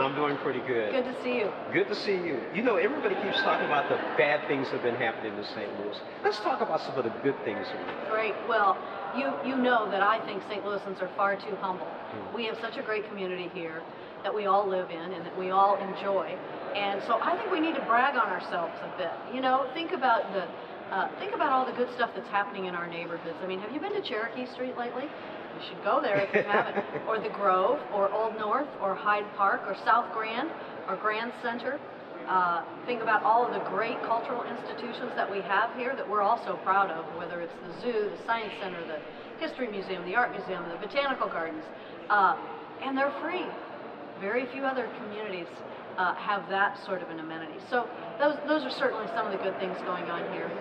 I'm doing pretty good. Good to see you. Good to see you. You know, everybody keeps talking about the bad things that have been happening in St. Louis. Let's talk about some of the good things. Great. Well, you know that I think St. Louisans are far too humble. We have such a great community here that we all live in and that we all enjoy. And so I think we need to brag on ourselves a bit. You know, think about all the good stuff that's happening in our neighborhoods. I mean, have you been to Cherokee Street lately? You should go there if you haven't. Or the Grove, or Old North, or Hyde Park, or South Grand, or Grand Center. Think about all of the great cultural institutions that we have here that we're also proud of, whether it's the zoo, the Science Center, the History Museum, the Art Museum, the Botanical Gardens, and they're free. Very few other communities have that sort of an amenity. So those are certainly some of the good things going on here.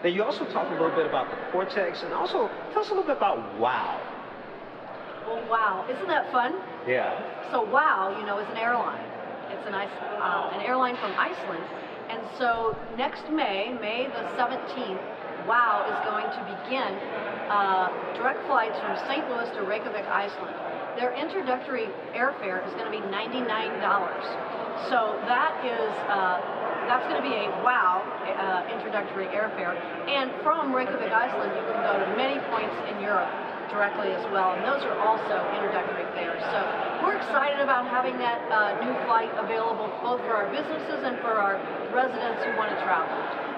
Now you also talked a little bit about the Cortex, and also tell us a little bit about WOW. Well, WOW, isn't that fun? Yeah. So WOW, you know, is an airline. It's an airline from Iceland. And so next May the 17th, WOW is going to begin direct flights from St. Louis to Reykjavik, Iceland. Their introductory airfare is going to be $99. So that's going to be a WOW introductory airfare. And from Reykjavik, Iceland, you can go to many points in Europe directly as well, and those are also introductory fares. So we're excited about having that new flight available both for our businesses and for our residents who want to travel.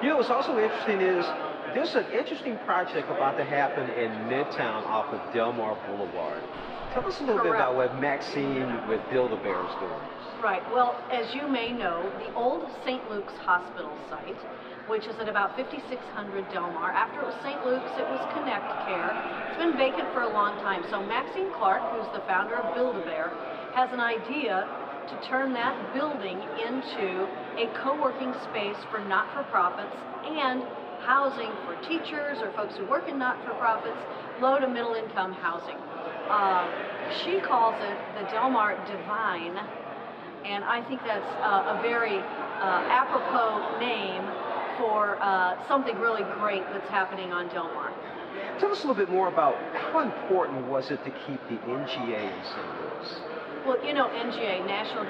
You know, what's also interesting is there's an interesting project about to happen in Midtown off of Delmar Boulevard. Tell us a little bit about what Maxine with Build-A-Bear is doing. Right. Well, as you may know, the old St. Luke's Hospital site, which is at about 5600 Delmar. After it was St. Luke's, it was Connect Care. It's been vacant for a long time. So Maxine Clark, who's the founder of Build-A-Bear, has an idea to turn that building into a co-working space for not-for-profits and housing for teachers or folks who work in not-for-profits, low to middle income housing. She calls it the Delmar Divine, and I think that's a very apropos name for something really great that's happening on Delmar. Tell us a little bit more about how important was it to keep the NGA in St. Louis? Well, you know, NGA, National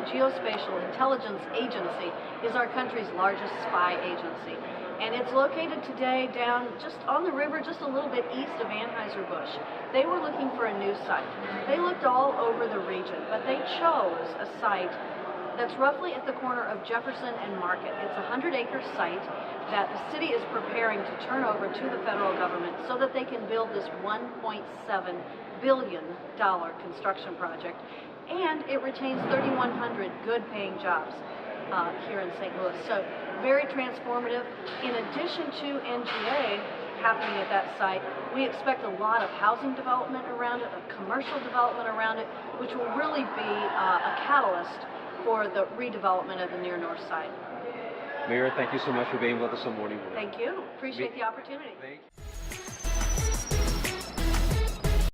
Geospatial Intelligence Agency, is our country's largest spy agency. And it's located today down just on the river, just a little bit east of Anheuser-Busch. They were looking for a new site. They looked all over the region, but they chose a site that's roughly at the corner of Jefferson and Market. It's a 100-acre site that the city is preparing to turn over to the federal government so that they can build this $1.7 billion construction project. And it retains 3,100 good-paying jobs here in St. Louis. So very transformative. In addition to NGA happening at that site, we expect a lot of housing development around it, a commercial development around it, which will really be a catalyst for the redevelopment of the near north side. Mayor, thank you so much for being with us on Morning Wood. Thank you. Appreciate the opportunity. Thank you.